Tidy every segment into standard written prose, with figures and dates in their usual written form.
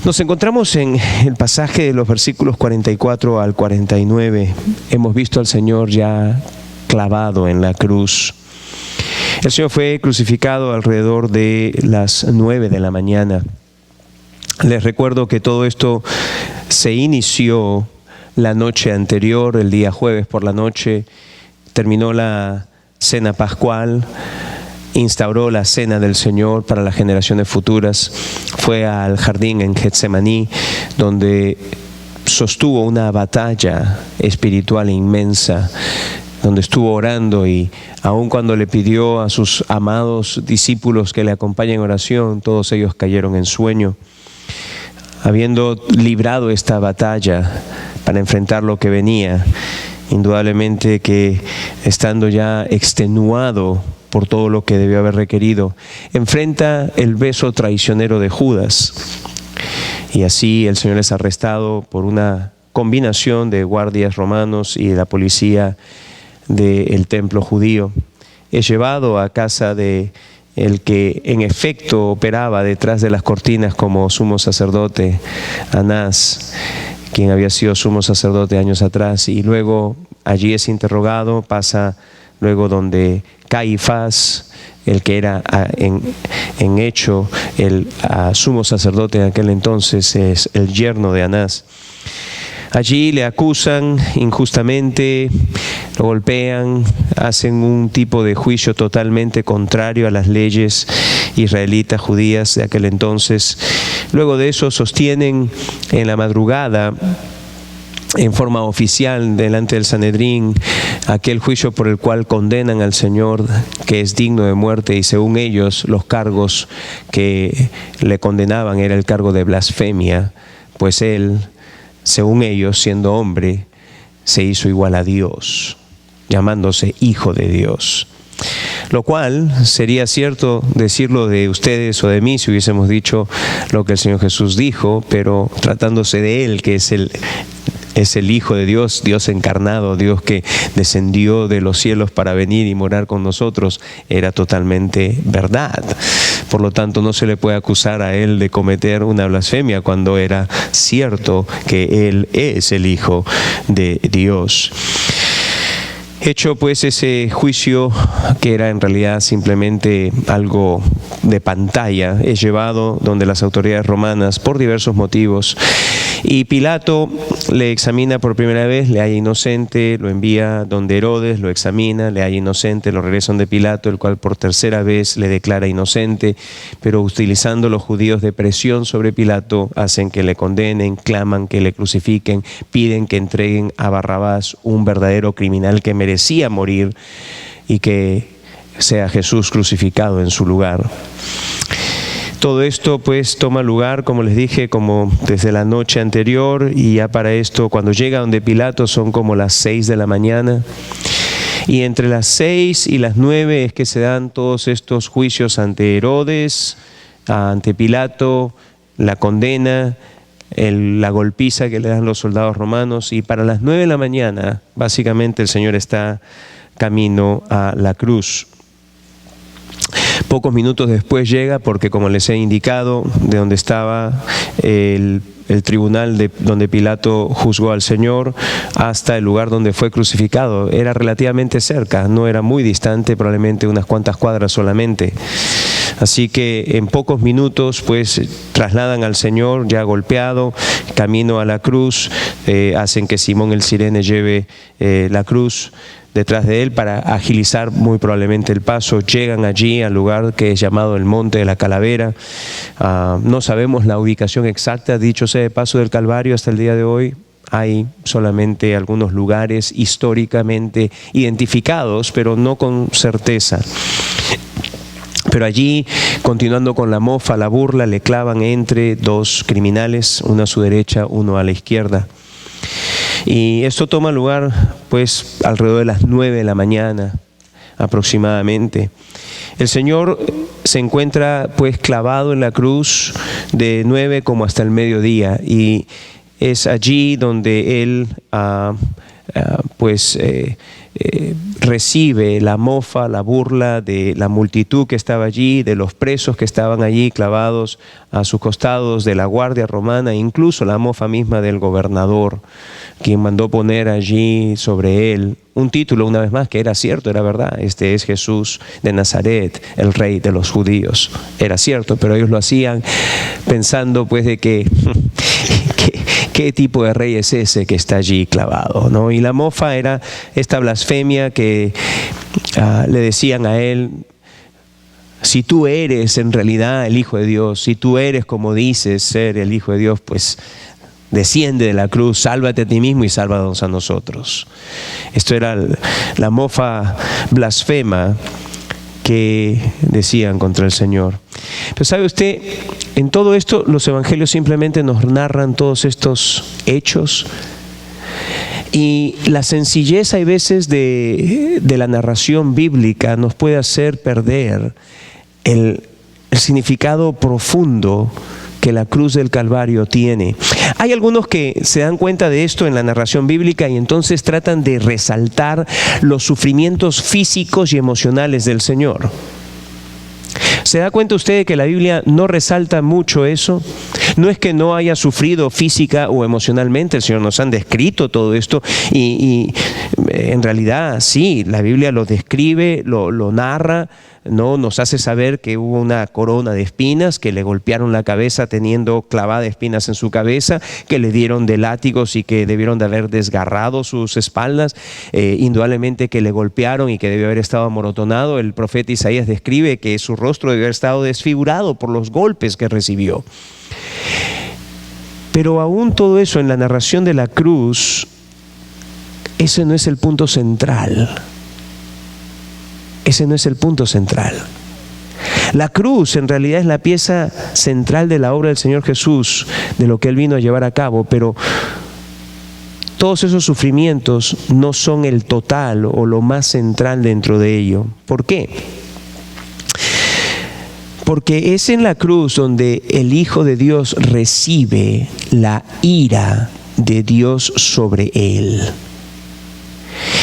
Nos encontramos en el pasaje de los versículos 44 al 49. Hemos visto al Señor ya clavado en la cruz. El Señor fue crucificado alrededor de las 9 de la mañana. Les recuerdo que todo esto se inició la noche anterior, el día jueves por la noche. Terminó la cena pascual, instauró la cena del Señor para las generaciones futuras. Fue al jardín en Getsemaní, donde sostuvo una batalla espiritual inmensa, donde estuvo orando, y aun cuando le pidió a sus amados discípulos que le acompañen en oración, todos ellos cayeron en sueño. Habiendo librado esta batalla para enfrentar lo que venía, indudablemente que estando ya extenuado por todo lo que debió haber requerido, enfrenta el beso traicionero de Judas. Y así el Señor es arrestado por una combinación de guardias romanos y de la policía del templo judío. Es llevado a casa de el que en efecto operaba detrás de las cortinas como sumo sacerdote, Anás, quien había sido sumo sacerdote años atrás, y luego allí es interrogado. Pasa luego donde Caifás, el que era en hecho el sumo sacerdote en aquel entonces, es el yerno de Anás. Allí le acusan injustamente, lo golpean, hacen un tipo de juicio totalmente contrario a las leyes israelitas, judías de aquel entonces. Luego de eso sostienen en la madrugada, en forma oficial delante del Sanedrín, aquel juicio por el cual condenan al Señor, que es digno de muerte, y según ellos los cargos que le condenaban era el cargo de blasfemia, pues él, según ellos, siendo hombre, se hizo igual a Dios, llamándose Hijo de Dios. Lo cual sería cierto decirlo de ustedes o de mí si hubiésemos dicho lo que el Señor Jesús dijo, pero tratándose de Él, que es el Hijo de Dios, Dios encarnado, Dios que descendió de los cielos para venir y morar con nosotros, era totalmente verdad. Por lo tanto, no se le puede acusar a Él de cometer una blasfemia cuando era cierto que Él es el Hijo de Dios. Hecho pues ese juicio, que era en realidad simplemente algo de pantalla, es llevado donde las autoridades romanas por diversos motivos, y Pilato le examina por primera vez, le halla inocente, lo envía donde Herodes, lo examina, le halla inocente, lo regresa donde Pilato, el cual por tercera vez le declara inocente, pero utilizando los judíos de presión sobre Pilato, hacen que le condenen, claman que le crucifiquen, piden que entreguen a Barrabás, un verdadero criminal que merecía morir, y que sea Jesús crucificado en su lugar. Todo esto pues toma lugar, como les dije, como desde la noche anterior, y ya para esto, cuando llega donde Pilato, son como las 6 de la mañana. Y entre las 6 y las 9 es que se dan todos estos juicios ante Herodes, ante Pilato, la condena, la golpiza que le dan los soldados romanos, y para las 9 de la mañana, básicamente el Señor está camino a la cruz. Pocos minutos después llega, porque como les he indicado, de donde estaba el tribunal donde Pilato juzgó al Señor hasta el lugar donde fue crucificado, era relativamente cerca, no era muy distante, probablemente unas cuantas cuadras solamente. Así que en pocos minutos pues trasladan al Señor ya golpeado, camino a la cruz, hacen que Simón el Cirene lleve la cruz detrás de él para agilizar muy probablemente el paso. Llegan allí al lugar que es llamado el Monte de la Calavera. No sabemos la ubicación exacta, dicho sea de paso, del Calvario hasta el día de hoy. Hay solamente algunos lugares históricamente identificados, pero no con certeza. Pero allí, continuando con la mofa, la burla, le clavan entre dos criminales, uno a su derecha, uno a la izquierda. Y esto toma lugar pues alrededor de las 9 de la mañana aproximadamente. El Señor se encuentra pues clavado en la cruz de 9 como hasta el mediodía, y es allí donde Él recibe la mofa, la burla de la multitud que estaba allí, de los presos que estaban allí clavados a sus costados, de la guardia romana, incluso la mofa misma del gobernador, quien mandó poner allí sobre él un título, una vez más, que era cierto, era verdad: este es Jesús de Nazaret, el rey de los judíos. Era cierto, pero ellos lo hacían pensando pues de que ¿qué tipo de rey es ese que está allí clavado, ¿no? Y la mofa era esta blasfemia que le decían a él: si tú eres en realidad el Hijo de Dios, si tú eres como dices ser el Hijo de Dios, pues desciende de la cruz, sálvate a ti mismo y sálvanos a nosotros. Esto era la mofa blasfema que decían contra el Señor. Pero ¿sabe usted? En todo esto los evangelios simplemente nos narran todos estos hechos, y la sencillez hay veces de la narración bíblica nos puede hacer perder el significado profundo que la cruz del Calvario tiene. Hay algunos que se dan cuenta de esto en la narración bíblica y entonces tratan de resaltar los sufrimientos físicos y emocionales del Señor. ¿Se da cuenta usted de que la Biblia no resalta mucho eso? No es que no haya sufrido física o emocionalmente, el Señor nos ha descrito todo esto y en realidad sí, la Biblia lo describe, lo narra, ¿no? Nos hace saber que hubo una corona de espinas, que le golpearon la cabeza teniendo clavada espinas en su cabeza, que le dieron de látigos y que debieron de haber desgarrado sus espaldas, indudablemente que le golpearon y que debió haber estado amorotonado. El profeta Isaías describe que su rostro debió haber estado desfigurado por los golpes que recibió. Pero aún todo eso en la narración de la cruz, ese no es el punto central. Ese no es el punto central. La cruz en realidad es la pieza central de la obra del Señor Jesús, de lo que Él vino a llevar a cabo, pero todos esos sufrimientos no son el total o lo más central dentro de ello. ¿Por qué? Porque es en la cruz donde el Hijo de Dios recibe la ira de Dios sobre Él.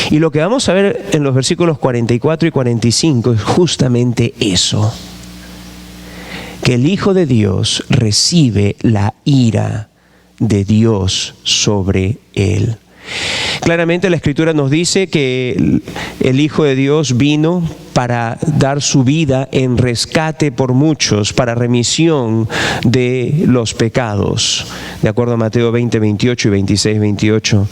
Y lo que vamos a ver en los versículos 44 y 45 es justamente eso: que el Hijo de Dios recibe la ira de Dios sobre Él. Claramente la Escritura nos dice que el Hijo de Dios vino para dar su vida en rescate por muchos, para remisión de los pecados, de acuerdo a Mateo 20, 28 y 26, 28.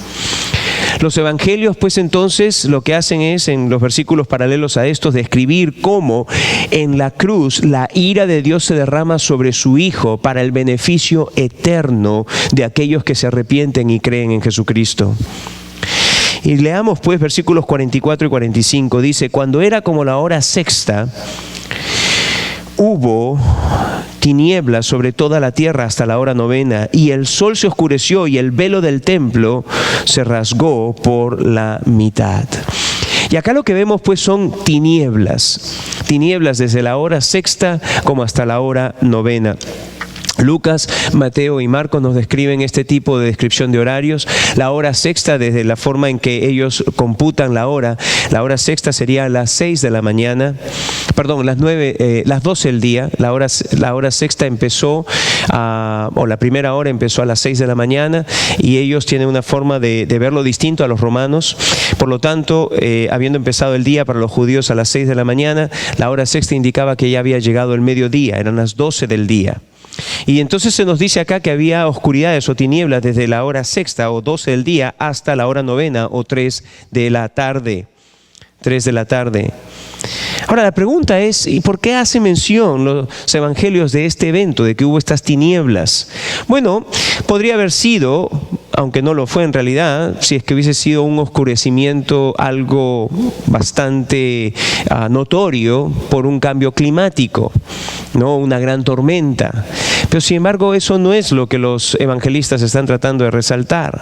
Los evangelios, pues entonces, lo que hacen es, en los versículos paralelos a estos, describir cómo en la cruz la ira de Dios se derrama sobre su Hijo para el beneficio eterno de aquellos que se arrepienten y creen en Jesucristo. Y leamos pues versículos 44 y 45. Dice: cuando era como la hora sexta, hubo tinieblas sobre toda la tierra hasta la hora novena, y el sol se oscureció y el velo del templo se rasgó por la mitad. Y acá lo que vemos pues son tinieblas desde la hora sexta como hasta la hora novena. Lucas, Mateo y Marcos nos describen este tipo de descripción de horarios. La hora sexta, desde la forma en que ellos computan la hora sexta sería a las 6 de la mañana, las 12 del día. La hora sexta empezó, o la primera hora empezó a las 6 de la mañana, y ellos tienen una forma de verlo distinto a los romanos. Por lo tanto, habiendo empezado el día para los judíos a las 6 de la mañana, la hora sexta indicaba que ya había llegado el mediodía, eran las 12 del día. Y entonces se nos dice acá que había oscuridades o tinieblas desde la hora sexta o 12 del día hasta la hora novena o 3 de la tarde. 3 de la tarde. Ahora la pregunta es, ¿y por qué hace mención los evangelios de este evento, de que hubo estas tinieblas? Bueno, podría haber sido, aunque no lo fue en realidad, si es que hubiese sido un oscurecimiento algo bastante notorio por un cambio climático, ¿no? Una gran tormenta. Pero sin embargo eso no es lo que los evangelistas están tratando de resaltar.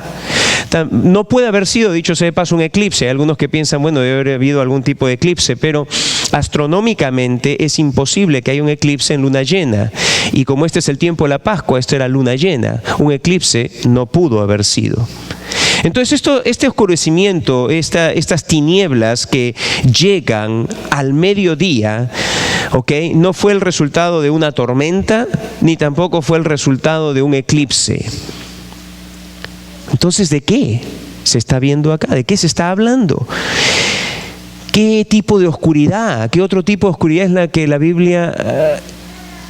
No puede haber sido, dicho sea de paso, un eclipse. Hay algunos que piensan, bueno, debe haber habido algún tipo de eclipse, pero astronómicamente es imposible que haya un eclipse en luna llena. Y como este es el tiempo de la Pascua, esto era luna llena, un eclipse no pudo haber sido. Entonces este oscurecimiento, estas tinieblas que llegan al mediodía, no fue el resultado de una tormenta, ni tampoco fue el resultado de un eclipse. Entonces, ¿de qué se está viendo acá? ¿De qué se está hablando? ¿Qué tipo de oscuridad? ¿Qué otro tipo de oscuridad es la que la Biblia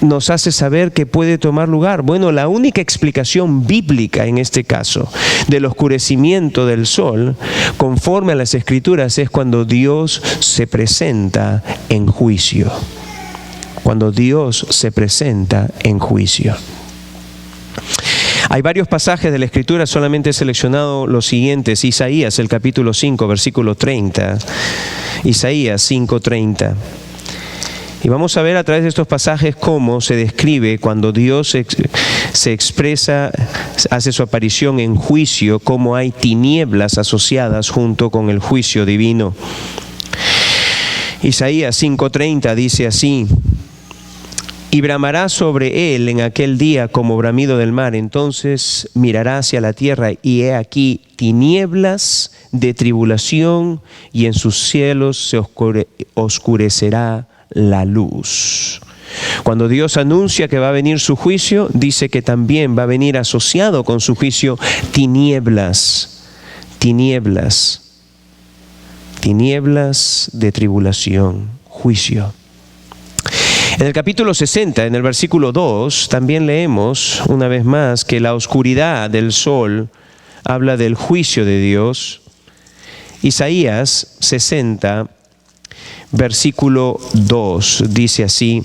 nos hace saber que puede tomar lugar? Bueno, la única explicación bíblica en este caso del oscurecimiento del sol, conforme a las Escrituras, es cuando Dios se presenta en juicio. Cuando Dios se presenta en juicio. Hay varios pasajes de la Escritura, solamente he seleccionado los siguientes. Isaías, el capítulo 5, versículo 30. Isaías 5:30. Y vamos a ver a través de estos pasajes cómo se describe cuando Dios se expresa, hace su aparición en juicio, cómo hay tinieblas asociadas junto con el juicio divino. Isaías 5:30 dice así: y bramará sobre él en aquel día como bramido del mar. Entonces mirará hacia la tierra y he aquí tinieblas de tribulación y en sus cielos se oscurecerá la luz. Cuando Dios anuncia que va a venir su juicio, dice que también va a venir asociado con su juicio tinieblas de tribulación, juicio. En el capítulo 60, en el versículo 2, también leemos una vez más que la oscuridad del sol habla del juicio de Dios. Isaías 60, versículo 2, dice así: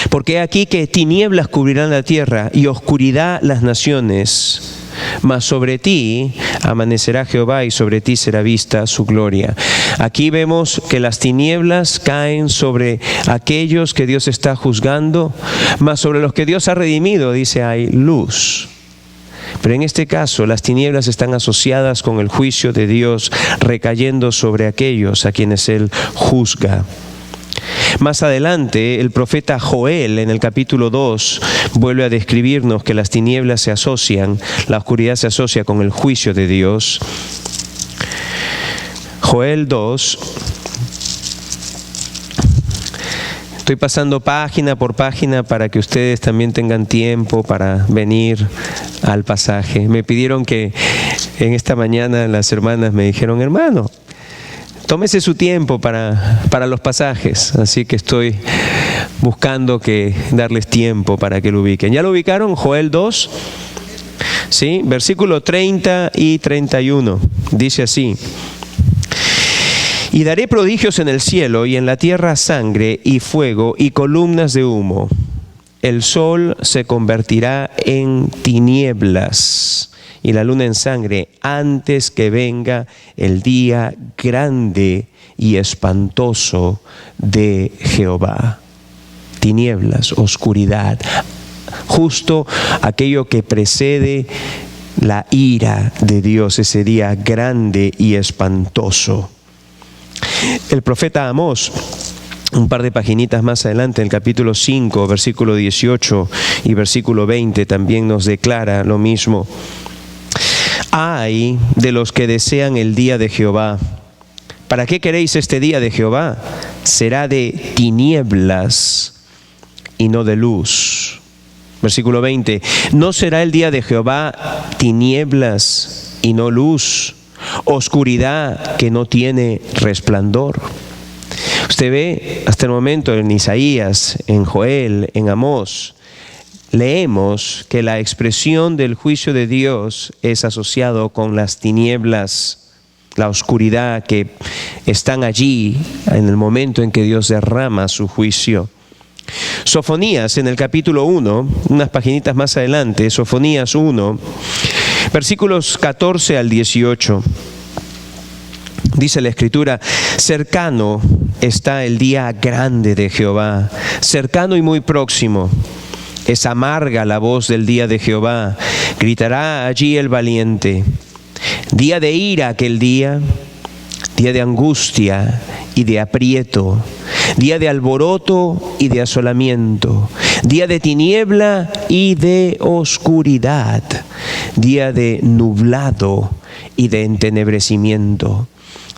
porque aquí que tinieblas cubrirán la tierra y oscuridad las naciones, mas sobre ti amanecerá Jehová y sobre ti será vista su gloria. Aquí vemos que las tinieblas caen sobre aquellos que Dios está juzgando, mas sobre los que Dios ha redimido, dice, hay luz. Pero en este caso las tinieblas están asociadas con el juicio de Dios recayendo sobre aquellos a quienes Él juzga. Más adelante, el profeta Joel, en el capítulo 2, vuelve a describirnos que las tinieblas se asocian, la oscuridad se asocia con el juicio de Dios. Joel 2. Estoy pasando página por página para que ustedes también tengan tiempo para venir al pasaje. Me pidieron que en esta mañana las hermanas me dijeron: hermano, tómese su tiempo para los pasajes, así que estoy buscando darles tiempo para que lo ubiquen. ¿Ya lo ubicaron? Joel 2, ¿sí? Versículo 30 y 31, dice así: y daré prodigios en el cielo y en la tierra sangre y fuego y columnas de humo. El sol se convertirá en tinieblas y la luna en sangre antes que venga el día grande y espantoso de Jehová. Tinieblas, oscuridad, justo aquello que precede la ira de Dios, ese día grande y espantoso. El profeta Amós, un par de paginitas más adelante, en el capítulo 5, versículo 18 y versículo 20, también nos declara lo mismo. Ay de los que desean el día de Jehová. ¿Para qué queréis este día de Jehová? Será de tinieblas y no de luz. Versículo 20. ¿No será el día de Jehová tinieblas y no luz? Oscuridad que no tiene resplandor. Usted ve hasta el momento en Isaías, en Joel, en Amós, leemos que la expresión del juicio de Dios es asociado con las tinieblas, la oscuridad que están allí en el momento en que Dios derrama su juicio. Sofonías, en el capítulo 1, unas paginitas más adelante, Sofonías 1, versículos 14 al 18, dice la Escritura: cercano está el día grande de Jehová, cercano y muy próximo. Es amarga la voz del día de Jehová, gritará allí el valiente. Día de ira aquel día de angustia y de aprieto, día de alboroto y de asolamiento, día de tiniebla y de oscuridad, día de nublado y de entenebrecimiento,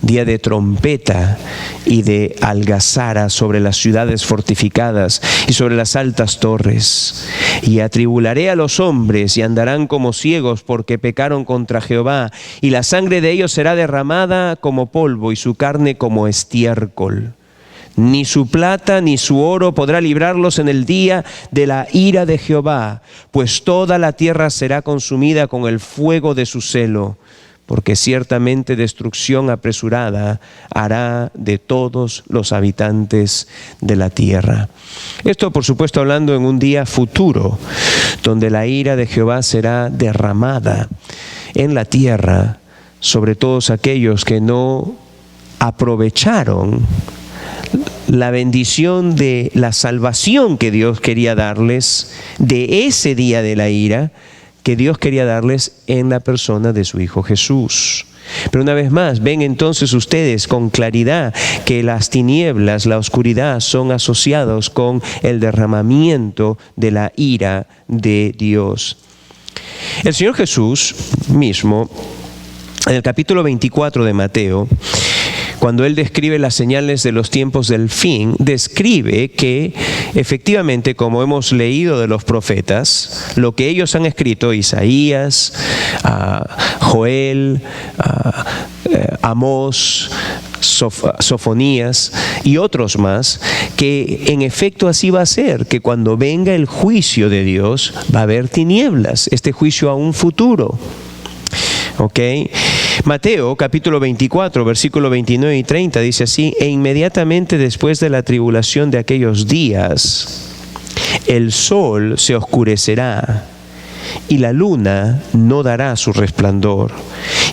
día de trompeta y de algazara sobre las ciudades fortificadas y sobre las altas torres. Y atribularé a los hombres y andarán como ciegos porque pecaron contra Jehová, y la sangre de ellos será derramada como polvo y su carne como estiércol. Ni su plata ni su oro podrá librarlos en el día de la ira de Jehová, pues toda la tierra será consumida con el fuego de su celo, porque ciertamente destrucción apresurada hará de todos los habitantes de la tierra. Esto, por supuesto, hablando en un día futuro, donde la ira de Jehová será derramada en la tierra sobre todos aquellos que no aprovecharon la bendición de la salvación que Dios quería darles, de ese día de la ira que Dios quería darles en la persona de su Hijo Jesús. Pero una vez más, ven entonces ustedes con claridad que las tinieblas, la oscuridad, son asociados con el derramamiento de la ira de Dios. El Señor Jesús mismo, en el capítulo 24 de Mateo, cuando Él describe las señales de los tiempos del fin, describe que efectivamente, como hemos leído de los profetas, lo que ellos han escrito, Isaías, Joel, Amós, Sofonías y otros más, que en efecto así va a ser, que cuando venga el juicio de Dios va a haber tinieblas, este juicio a un futuro. ¿Ok? Mateo capítulo 24, versículo 29 y 30 dice así: e inmediatamente después de la tribulación de aquellos días, el sol se oscurecerá y la luna no dará su resplandor,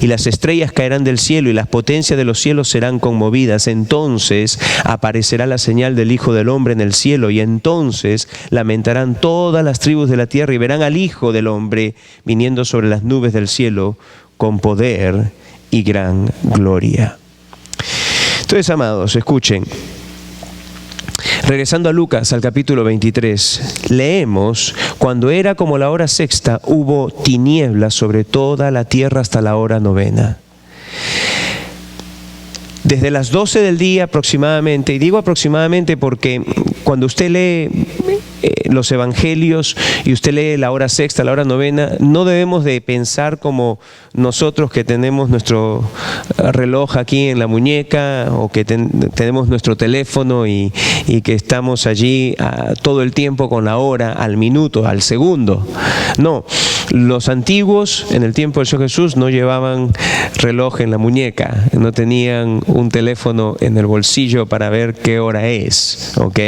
y las estrellas caerán del cielo y las potencias de los cielos serán conmovidas. Entonces aparecerá la señal del Hijo del Hombre en el cielo, y entonces lamentarán todas las tribus de la tierra y verán al Hijo del Hombre viniendo sobre las nubes del cielo con poder y gran gloria. Entonces, amados, escuchen. Regresando a Lucas, al capítulo 23, leemos: cuando era como la hora sexta, hubo tinieblas sobre toda la tierra hasta la hora novena. Desde las 12 del día aproximadamente, y digo aproximadamente porque cuando usted lee los evangelios y usted lee la hora sexta, la hora novena, no debemos de pensar como nosotros que tenemos nuestro reloj aquí en la muñeca, o que tenemos nuestro teléfono y que estamos allí todo el tiempo con la hora, al minuto, al segundo. No, los antiguos en el tiempo del Señor Jesús no llevaban reloj en la muñeca, no tenían un teléfono en el bolsillo para ver qué hora es, ¿ok?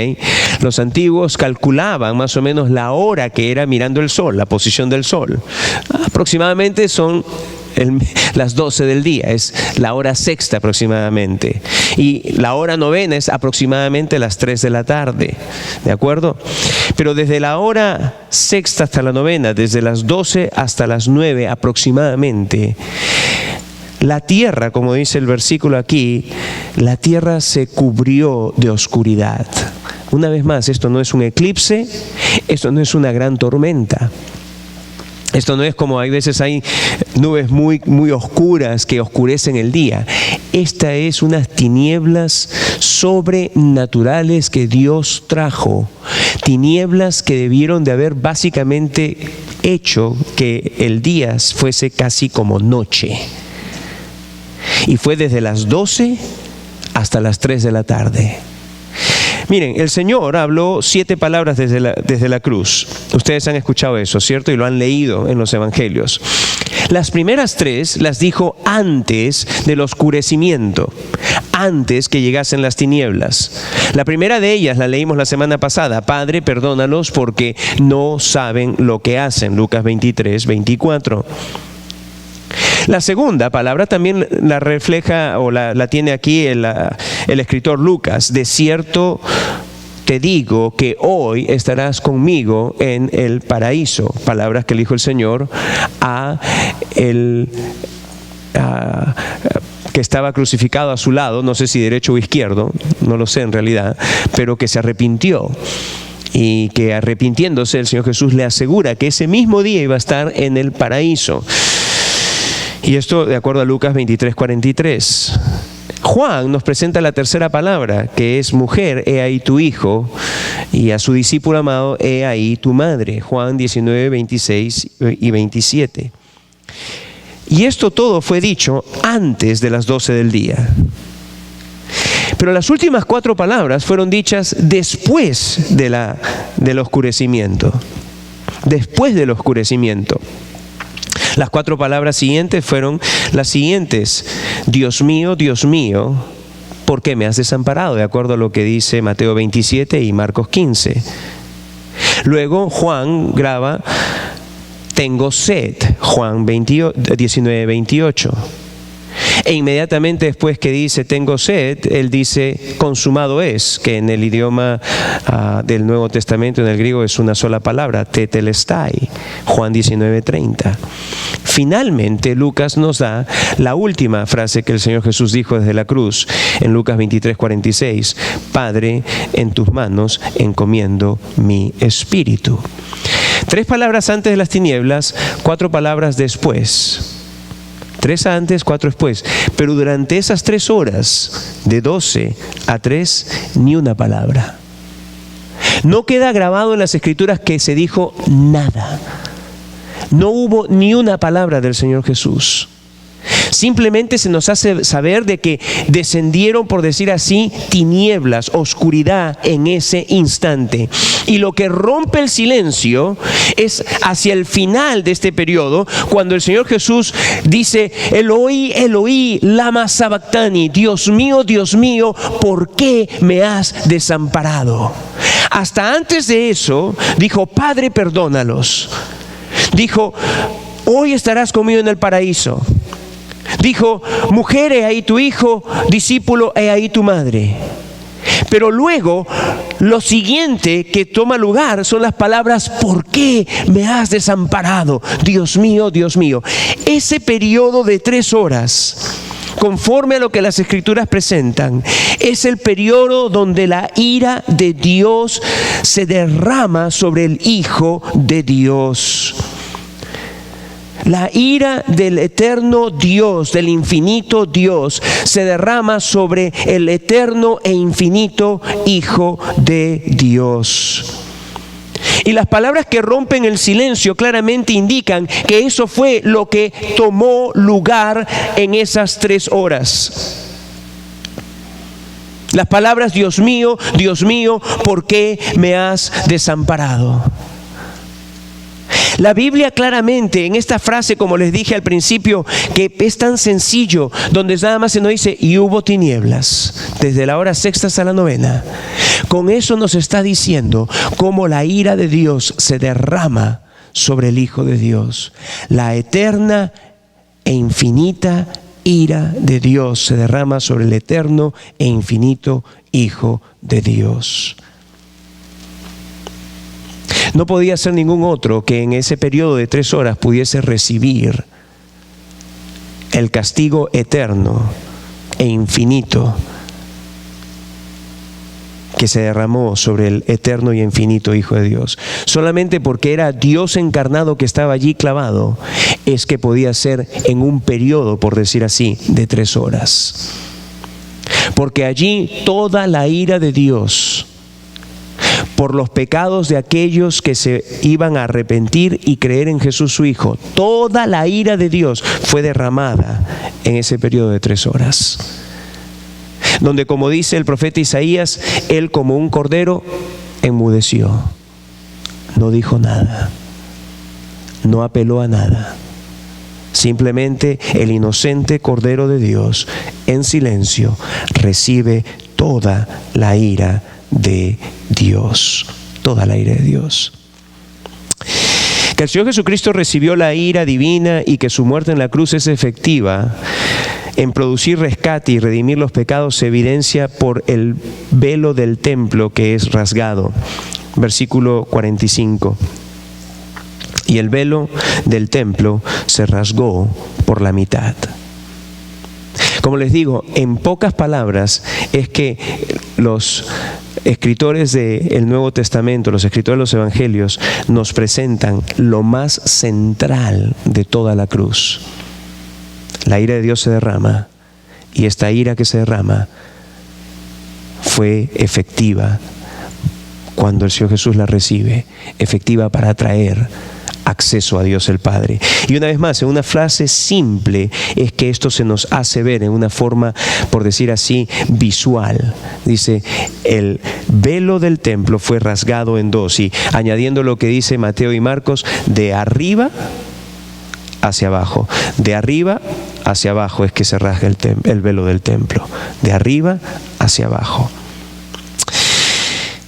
Los antiguos calculaban más o menos la hora que era mirando el sol, la posición del sol. Aproximadamente son las 12 del día, es la hora sexta aproximadamente. Y la hora novena es aproximadamente las 3 de la tarde, ¿de acuerdo? Pero desde la hora sexta hasta la novena, desde las 12 hasta las 9 aproximadamente, la tierra, como dice el versículo aquí, la tierra se cubrió de oscuridad. Una vez más, esto no es un eclipse, esto no es una gran tormenta. Esto no es como hay veces hay nubes muy oscuras que oscurecen el día. Esta es unas tinieblas sobrenaturales que Dios trajo. Tinieblas que debieron de haber básicamente hecho que el día fuese casi como noche. Y fue desde las 12 hasta las 3 de la tarde. Miren, el Señor habló 7 palabras desde la cruz. Ustedes han escuchado eso, ¿cierto? Y lo han leído en los evangelios. Las primeras 3 las dijo antes del oscurecimiento, antes que llegasen las tinieblas. La primera de ellas la leímos la semana pasada: Padre, perdónalos porque no saben lo que hacen. Lucas 23, 24. La segunda palabra también la refleja o la tiene aquí el escritor Lucas: de cierto te digo que hoy estarás conmigo en el paraíso. Palabras que le dijo el Señor que estaba crucificado a su lado, no sé si derecho o izquierdo, no lo sé en realidad, pero que se arrepintió y que arrepintiéndose el Señor Jesús le asegura que ese mismo día iba a estar en el paraíso. Y esto de acuerdo a Lucas 23:43. Juan nos presenta la tercera palabra, que es mujer, he ahí tu hijo, y a su discípulo amado, he ahí tu madre. Juan 19:26 y 27. Y esto todo fue dicho antes de las 12 del día. Pero las últimas 4 palabras fueron dichas después del oscurecimiento. Después del oscurecimiento. Las 4 palabras siguientes fueron las siguientes: Dios mío, ¿por qué me has desamparado? De acuerdo a lo que dice Mateo 27 y Marcos 15. Luego Juan graba, tengo sed, Juan 19:28. E inmediatamente después que dice tengo sed, él dice consumado es, que en el idioma del Nuevo Testamento, en el griego, es una sola palabra, tetelestai, Juan 19:30. Finalmente Lucas nos da la última frase que el Señor Jesús dijo desde la cruz en Lucas 23:46: Padre, en tus manos encomiendo mi espíritu. 3 palabras antes de las tinieblas, 4 palabras después. 3 antes, 4 después. Pero durante esas 3 horas, de 12 a 3, ni una palabra. No queda grabado en las Escrituras que se dijo nada. No hubo ni una palabra del Señor Jesús. Simplemente se nos hace saber de que descendieron, por decir así, tinieblas, oscuridad en ese instante. Y lo que rompe el silencio es hacia el final de este periodo, cuando el Señor Jesús dice: Eloi, Eloi, lama sabactani, Dios mío, ¿por qué me has desamparado? Hasta antes de eso dijo: Padre, perdónalos. Dijo: hoy estarás conmigo en el paraíso. Dijo: mujer, he ahí tu hijo, discípulo, he ahí tu madre. Pero luego, lo siguiente que toma lugar son las palabras: ¿por qué me has desamparado? Dios mío, Dios mío. Ese periodo de 3 horas, conforme a lo que las Escrituras presentan, es el periodo donde la ira de Dios se derrama sobre el Hijo de Dios. La ira del eterno Dios, del infinito Dios, se derrama sobre el eterno e infinito Hijo de Dios. Y las palabras que rompen el silencio claramente indican que eso fue lo que tomó lugar en esas 3 horas. Las palabras: Dios mío, ¿por qué me has desamparado? La Biblia claramente en esta frase, como les dije al principio, que es tan sencillo, donde nada más se nos dice: y hubo tinieblas, desde la hora 6ª hasta la 9ª. Con eso nos está diciendo cómo la ira de Dios se derrama sobre el Hijo de Dios. La eterna e infinita ira de Dios se derrama sobre el eterno e infinito Hijo de Dios. No podía ser ningún otro que en ese periodo de 3 horas pudiese recibir el castigo eterno e infinito que se derramó sobre el eterno y infinito Hijo de Dios. Solamente porque era Dios encarnado que estaba allí clavado, es que podía ser en un periodo, por decir así, de 3 horas. Porque allí toda la ira de Dios por los pecados de aquellos que se iban a arrepentir y creer en Jesús su Hijo, toda la ira de Dios fue derramada en ese periodo de 3 horas. Donde, como dice el profeta Isaías, él como un cordero enmudeció, no dijo nada, no apeló a nada. Simplemente el inocente Cordero de Dios, en silencio, recibe toda la ira de Dios, toda la ira de Dios. Que el Señor Jesucristo recibió la ira divina y que su muerte en la cruz es efectiva en producir rescate y redimir los pecados se evidencia por el velo del templo que es rasgado. Versículo 45. Y el velo del templo se rasgó por la mitad. Como les digo, en pocas palabras es que los escritores del Nuevo Testamento, los escritores de los Evangelios, nos presentan lo más central de toda la cruz. La ira de Dios se derrama, y esta ira que se derrama fue efectiva cuando el Señor Jesús la recibe, efectiva para traer acceso a Dios el Padre. Y una vez más, en una frase simple, es que esto se nos hace ver en una forma, por decir así, visual. Dice, el velo del templo fue rasgado en dos, y añadiendo lo que dice Mateo y Marcos, de arriba hacia abajo. De arriba hacia abajo es que se rasga el velo del templo. De arriba hacia abajo.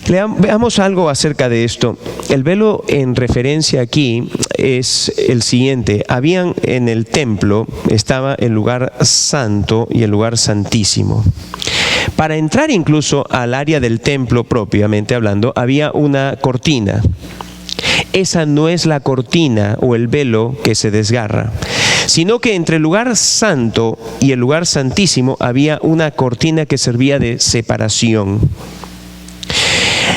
Veamos algo acerca de esto. El velo en referencia aquí es el siguiente. Habían en el templo, estaba el lugar santo y el lugar santísimo. Para entrar incluso al área del templo propiamente hablando, había una cortina. Esa no es la cortina o el velo que se desgarra, sino que entre el lugar santo y el lugar santísimo había una cortina que servía de separación.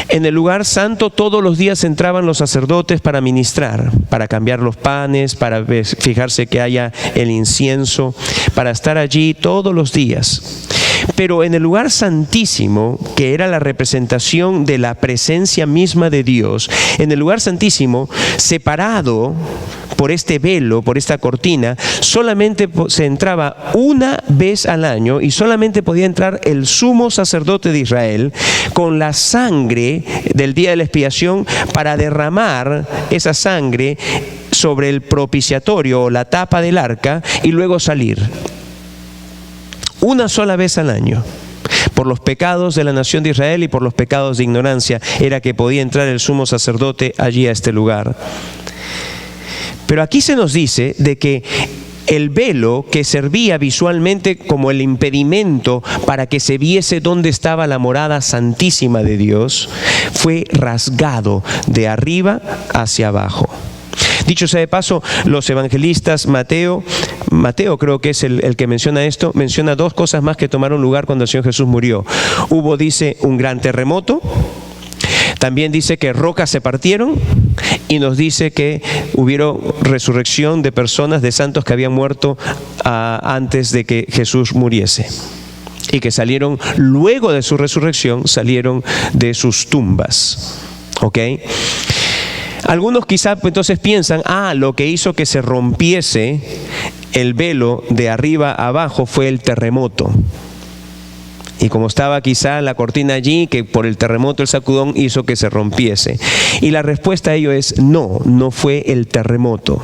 En el lugar santo todos los días entraban los sacerdotes para ministrar, para cambiar los panes, para fijarse que haya el incienso, para estar allí todos los días. Pero en el lugar santísimo, que era la representación de la presencia misma de Dios, en el lugar santísimo, separado por este velo, por esta cortina, solamente se entraba una vez al año, y solamente podía entrar el sumo sacerdote de Israel con la sangre del día de la expiación, para derramar esa sangre sobre el propiciatorio o la tapa del arca y luego salir. Una sola vez al año. Por los pecados de la nación de Israel y por los pecados de ignorancia era que podía entrar el sumo sacerdote allí a este lugar. Pero aquí se nos dice de que el velo, que servía visualmente como el impedimento para que se viese dónde estaba la morada santísima de Dios, fue rasgado de arriba hacia abajo. Dicho sea de paso, los evangelistas, Mateo creo que es el que menciona esto, menciona dos cosas más que tomaron lugar cuando el Señor Jesús murió. Hubo, dice, un gran terremoto. También dice que rocas se partieron, y nos dice que hubieron resurrección de personas, de santos que habían muerto antes de que Jesús muriese, y que salieron luego de su resurrección, salieron de sus tumbas. ¿Ok? Algunos quizá entonces piensan, lo que hizo que se rompiese el velo de arriba a abajo fue el terremoto. Y como estaba quizá la cortina allí, que por el terremoto, el sacudón hizo que se rompiese. Y la respuesta a ello es no fue el terremoto.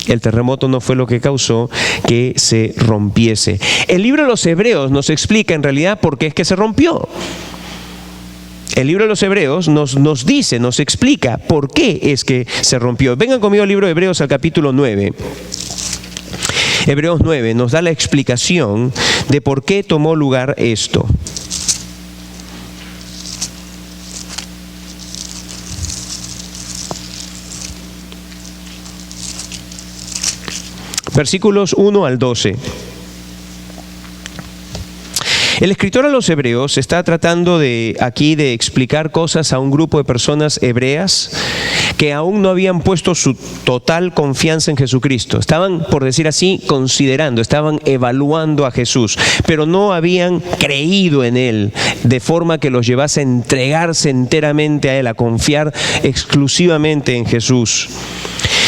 El terremoto no fue lo que causó que se rompiese. El libro de los Hebreos nos explica en realidad por qué es que se rompió. El libro de los Hebreos nos dice, nos explica por qué es que se rompió. Vengan conmigo al libro de Hebreos, al capítulo 9. Hebreos 9 nos da la explicación de por qué tomó lugar esto. Versículos 1 al 12. El escritor a los Hebreos está tratando aquí de explicar cosas a un grupo de personas hebreas que aún no habían puesto su total confianza en Jesucristo. Estaban, por decir así, considerando, estaban evaluando a Jesús, pero no habían creído en Él de forma que los llevase a entregarse enteramente a Él, a confiar exclusivamente en Jesús.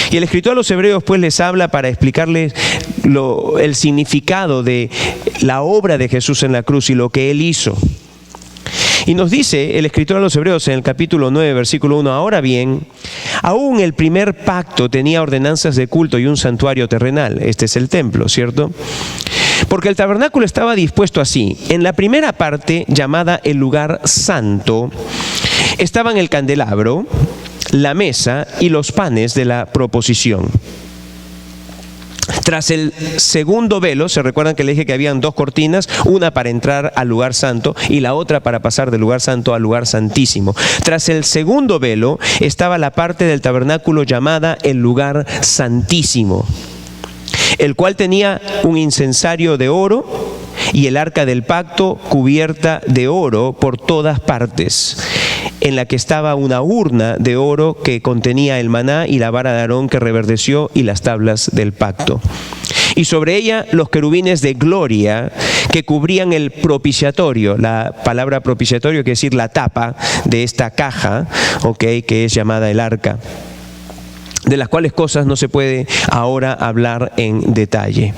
Y el escritor a los Hebreos pues les habla para explicarles el significado de la obra de Jesús en la cruz y lo que Él hizo. Y nos dice el escritor a los Hebreos en el capítulo 9, versículo 1, ahora bien, aún el primer pacto tenía ordenanzas de culto y un santuario terrenal. Este es el templo, ¿cierto? Porque el tabernáculo estaba dispuesto así. En la primera parte, llamada el lugar santo, estaban el candelabro, la mesa y los panes de la proposición. Tras el segundo velo, se recuerdan que le dije que habían dos cortinas, una para entrar al lugar santo y la otra para pasar del lugar santo al lugar santísimo. Tras el segundo velo estaba la parte del tabernáculo llamada el lugar santísimo, el cual tenía un incensario de oro y el arca del pacto cubierta de oro por todas partes, en la que estaba una urna de oro que contenía el maná y la vara de Aarón que reverdeció y las tablas del pacto. Y sobre ella los querubines de gloria que cubrían el propiciatorio. La palabra propiciatorio quiere decir la tapa de esta caja, que es llamada el arca, de las cuales cosas no se puede ahora hablar en detalle.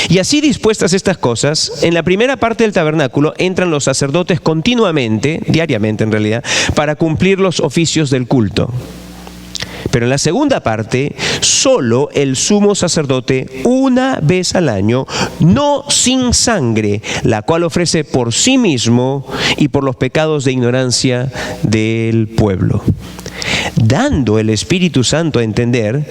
Y así dispuestas estas cosas, en la primera parte del tabernáculo entran los sacerdotes continuamente, diariamente en realidad, para cumplir los oficios del culto. Pero en la segunda parte, solo el sumo sacerdote una vez al año, no sin sangre, la cual ofrece por sí mismo y por los pecados de ignorancia del pueblo, dando el Espíritu Santo a entender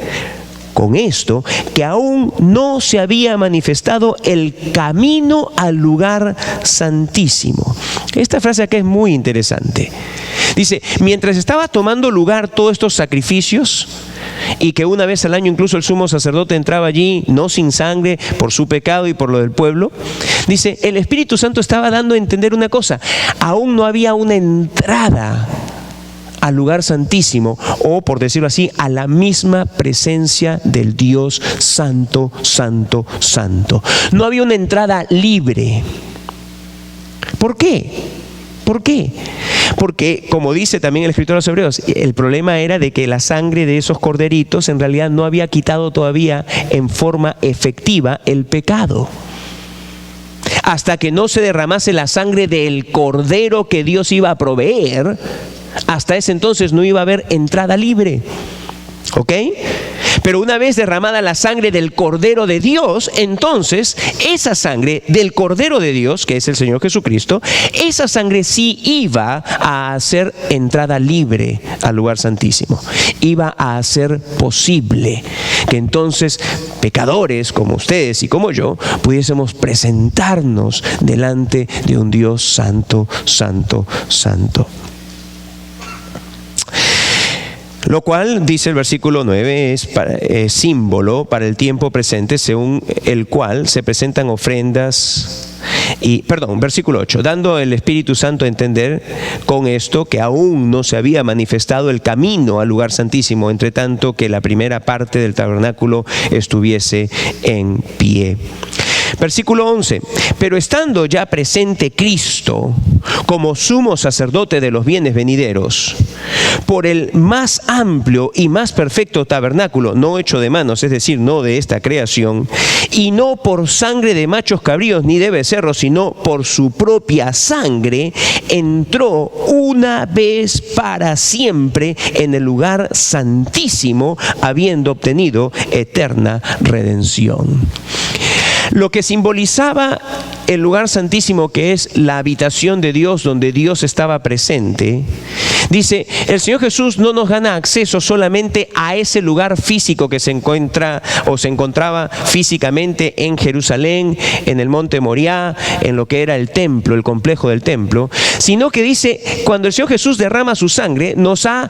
con esto que aún no se había manifestado el camino al lugar santísimo. Esta frase acá es muy interesante. Dice, mientras estaba tomando lugar todos estos sacrificios, y que una vez al año incluso el sumo sacerdote entraba allí, no sin sangre, por su pecado y por lo del pueblo, dice, el Espíritu Santo estaba dando a entender una cosa: aún no había una entrada al lugar santísimo, o por decirlo así, a la misma presencia del Dios santo, santo, santo. No había una entrada libre. ¿Por qué? ¿Por qué? Porque, como dice también el escritor de los Hebreos, el problema era de que la sangre de esos corderitos en realidad no había quitado todavía en forma efectiva el pecado. Hasta que no se derramase la sangre del cordero que Dios iba a proveer, hasta ese entonces no iba a haber entrada libre. ¿Ok? Pero una vez derramada la sangre del Cordero de Dios, entonces esa sangre del Cordero de Dios, que es el Señor Jesucristo, esa sangre sí iba a hacer entrada libre al lugar santísimo. Iba a hacer posible que entonces pecadores como ustedes y como yo pudiésemos presentarnos delante de un Dios santo, santo, santo. Lo cual, dice el versículo 9, es símbolo para el tiempo presente, según el cual se presentan ofrendas versículo 8, dando el Espíritu Santo a entender con esto que aún no se había manifestado el camino al lugar santísimo, entre tanto que la primera parte del tabernáculo estuviese en pie. Versículo 11, pero estando ya presente Cristo como sumo sacerdote de los bienes venideros, por el más amplio y más perfecto tabernáculo, no hecho de manos, es decir, no de esta creación, y no por sangre de machos cabríos ni de becerros, sino por su propia sangre, entró una vez para siempre en el lugar santísimo, habiendo obtenido eterna redención. Lo que simbolizaba el lugar santísimo, que es la habitación de Dios, donde Dios estaba presente, dice, el Señor Jesús no nos gana acceso solamente a ese lugar físico que se encontraba físicamente en Jerusalén, en el monte Moriah, en lo que era el templo, el complejo del templo, sino que dice, cuando el Señor Jesús derrama su sangre, nos ha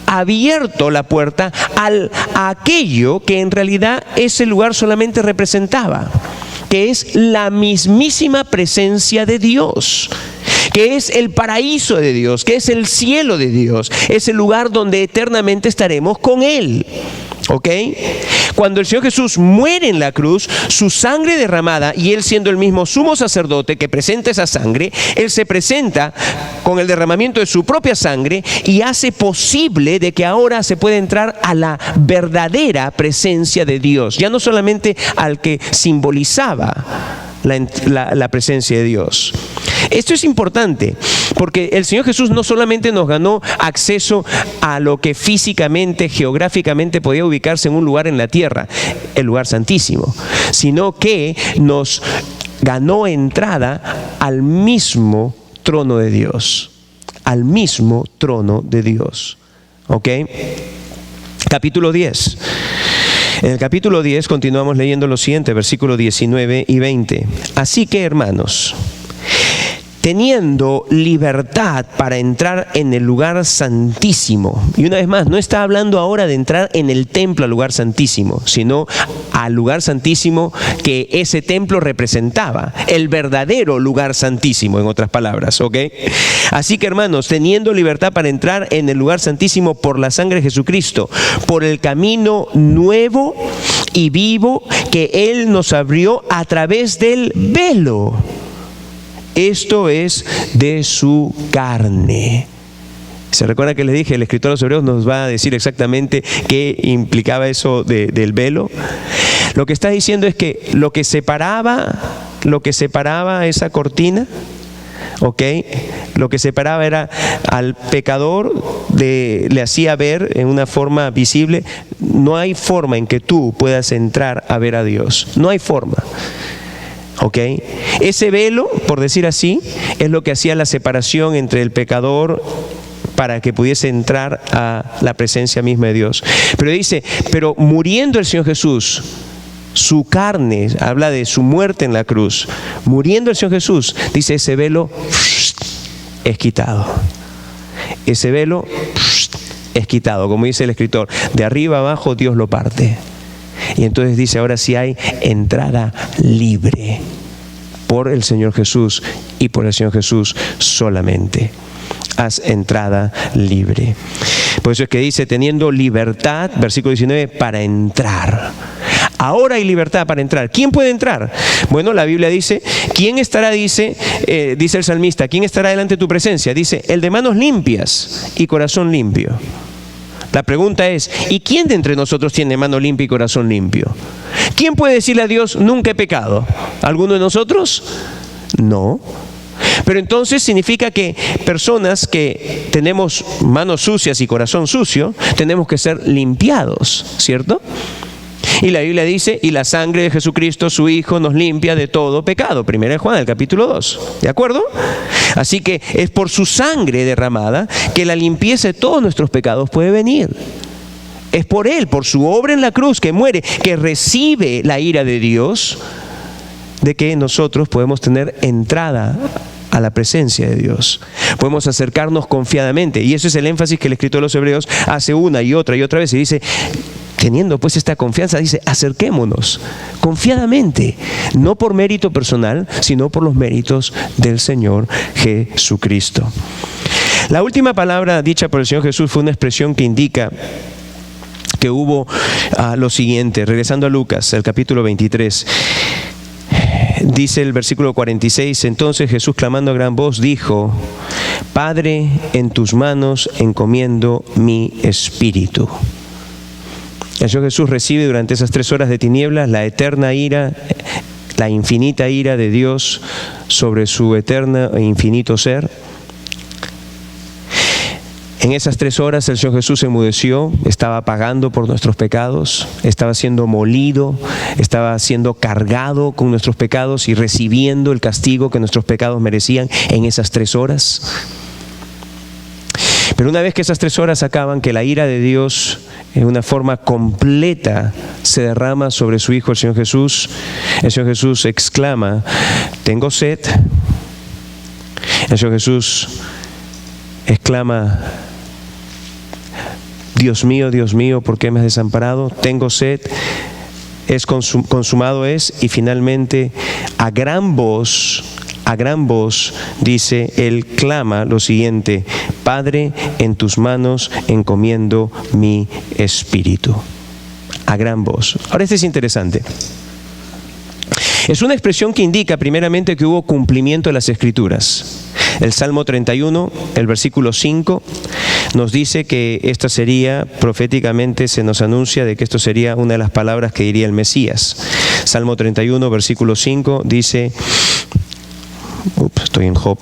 abierto la puerta a aquello que en realidad ese lugar solamente representaba, que es la mismísima presencia de Dios, que es el paraíso de Dios, que es el cielo de Dios, es el lugar donde eternamente estaremos con Él. ¿Ok? Cuando el Señor Jesús muere en la cruz, su sangre derramada, y Él siendo el mismo sumo sacerdote que presenta esa sangre, Él se presenta con el derramamiento de su propia sangre y hace posible de que ahora se pueda entrar a la verdadera presencia de Dios, ya no solamente al que simbolizaba la presencia de Dios. Esto es importante porque el Señor Jesús no solamente nos ganó acceso a lo que físicamente, geográficamente podía ubicarse en un lugar en la tierra, el lugar santísimo, sino que nos ganó entrada al mismo trono de Dios, al mismo trono de Dios. ¿Ok? Capítulo 10. En el capítulo 10 continuamos leyendo lo siguiente, versículos 19 y 20. Así que, hermanos, teniendo libertad para entrar en el lugar santísimo. Y una vez más, no está hablando ahora de entrar en el templo al lugar santísimo, sino al lugar santísimo que ese templo representaba, el verdadero lugar santísimo, en otras palabras, ¿ok? Así que, hermanos, teniendo libertad para entrar en el lugar santísimo por la sangre de Jesucristo, por el camino nuevo y vivo que Él nos abrió a través del velo. Esto es de su carne. ¿Se recuerda que les dije? El escritor de los Hebreos nos va a decir exactamente qué implicaba eso del velo. Lo que está diciendo es que lo que separaba esa cortina, ¿ok? Lo que separaba era al pecador, le hacía ver en una forma visible. No hay forma en que tú puedas entrar a ver a Dios. No hay forma. ¿Ok? Ese velo, por decir así, es lo que hacía la separación entre el pecador para que pudiese entrar a la presencia misma de Dios. Pero dice, pero muriendo el Señor Jesús, su carne, habla de su muerte en la cruz, muriendo el Señor Jesús, dice, ese velo es quitado. Ese velo es quitado, como dice el escritor, de arriba abajo Dios lo parte. Y entonces dice, ahora sí hay entrada libre por el Señor Jesús y por el Señor Jesús solamente. Haz entrada libre. Por eso es que dice, teniendo libertad, versículo 19, para entrar. Ahora hay libertad para entrar. ¿Quién puede entrar? Bueno, la Biblia dice, ¿quién estará? Dice el salmista, ¿quién estará delante de tu presencia? Dice, el de manos limpias y corazón limpio. La pregunta es, ¿y quién de entre nosotros tiene mano limpia y corazón limpio? ¿Quién puede decirle a Dios, nunca he pecado? ¿Alguno de nosotros? No. Pero entonces significa que personas que tenemos manos sucias y corazón sucio, tenemos que ser limpiados, ¿cierto? Y la Biblia dice, y la sangre de Jesucristo, su Hijo, nos limpia de todo pecado. 1 Juan, el capítulo 2. ¿De acuerdo? Así que es por su sangre derramada que la limpieza de todos nuestros pecados puede venir. Es por Él, por su obra en la cruz, que muere, que recibe la ira de Dios, de que nosotros podemos tener entrada a la presencia de Dios. Podemos acercarnos confiadamente. Y eso es el énfasis que el escritor de los Hebreos hace una y otra vez. Y dice, teniendo pues esta confianza, dice, acerquémonos confiadamente, no por mérito personal, sino por los méritos del Señor Jesucristo. La última palabra dicha por el Señor Jesús fue una expresión que indica que hubo lo siguiente. Regresando a Lucas, el capítulo 23, dice el versículo 46, entonces Jesús, clamando a gran voz, dijo, Padre, en tus manos encomiendo mi espíritu. El Señor Jesús recibe durante esas 3 horas de tinieblas la eterna ira, la infinita ira de Dios sobre su eterno e infinito ser. En esas 3 horas el Señor Jesús se enmudeció, estaba pagando por nuestros pecados, estaba siendo molido, estaba siendo cargado con nuestros pecados y recibiendo el castigo que nuestros pecados merecían en esas 3 horas. Pero una vez que esas 3 horas acaban, que la ira de Dios en una forma completa se derrama sobre su Hijo, el Señor Jesús exclama, tengo sed. El Señor Jesús exclama, Dios mío, ¿por qué me has desamparado? Tengo sed, consumado es. Y finalmente, a gran voz, dice, Él clama lo siguiente, Padre, en tus manos encomiendo mi espíritu. A gran voz. Ahora este es interesante. Es una expresión que indica primeramente que hubo cumplimiento de las Escrituras. El Salmo 31, el versículo 5, nos dice que esta sería, proféticamente se nos anuncia de que esto sería una de las palabras que diría el Mesías. Salmo 31, versículo 5, dice, estoy en Job,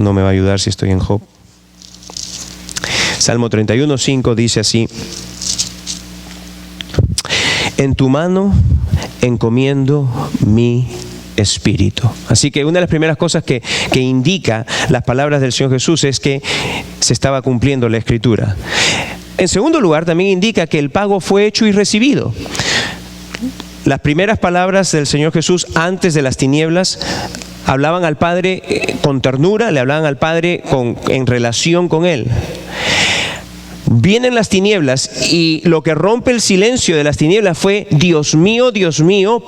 no me va a ayudar si estoy en Job. Salmo 31, 5 dice así, en tu mano encomiendo mi espíritu. Así que una de las primeras cosas que indica las palabras del Señor Jesús es que se estaba cumpliendo la Escritura. En segundo lugar, también indica que el pago fue hecho y recibido. Las primeras palabras del Señor Jesús antes de las tinieblas hablaban al Padre con ternura, le hablaban al Padre en relación con Él. Vienen las tinieblas y lo que rompe el silencio de las tinieblas fue: Dios mío,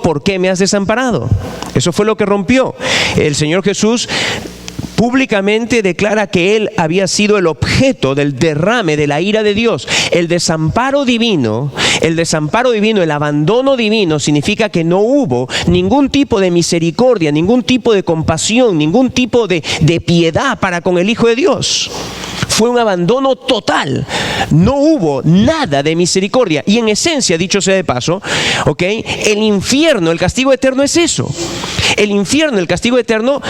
¿por qué me has desamparado? Eso fue lo que rompió. El Señor Jesús públicamente declara que Él había sido el objeto del derrame de la ira de Dios. El desamparo divino, el abandono divino significa que no hubo ningún tipo de misericordia, ningún tipo de compasión, ningún tipo de piedad para con el Hijo de Dios. Fue un abandono total. No hubo nada de misericordia. Y en esencia, dicho sea de paso, el infierno, el castigo eterno es eso. El infierno, el castigo eterno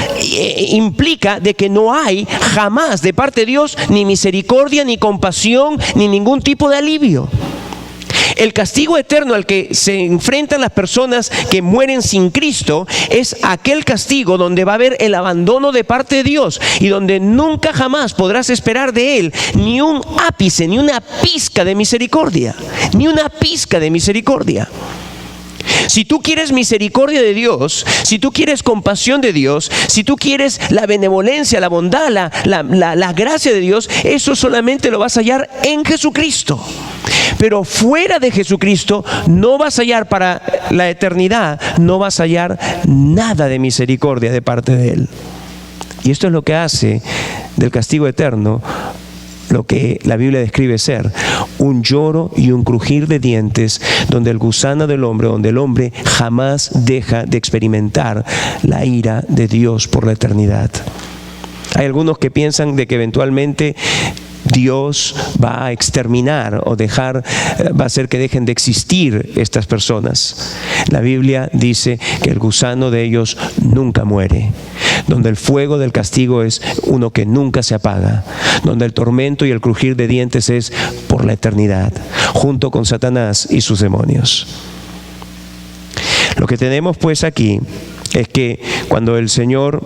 implica de que no hay jamás de parte de Dios ni misericordia, ni compasión, ni ningún tipo de alivio. El castigo eterno al que se enfrentan las personas que mueren sin Cristo es aquel castigo donde va a haber el abandono de parte de Dios y donde nunca jamás podrás esperar de Él ni un ápice, ni una pizca de misericordia, ni una pizca de misericordia. Si tú quieres misericordia de Dios, si tú quieres compasión de Dios, si tú quieres la benevolencia, la bondad, la gracia de Dios, eso solamente lo vas a hallar en Jesucristo. Pero fuera de Jesucristo no vas a hallar para la eternidad, no vas a hallar nada de misericordia de parte de Él. Y esto es lo que hace del castigo eterno lo que la Biblia describe ser: un lloro y un crujir de dientes, donde el gusano del hombre, donde el hombre jamás deja de experimentar la ira de Dios por la eternidad. Hay algunos que piensan de que eventualmente Dios va a exterminar o va a hacer que dejen de existir estas personas. La Biblia dice que el gusano de ellos nunca muere, donde el fuego del castigo es uno que nunca se apaga, donde el tormento y el crujir de dientes es por la eternidad, junto con Satanás y sus demonios. Lo que tenemos pues aquí es que cuando el Señor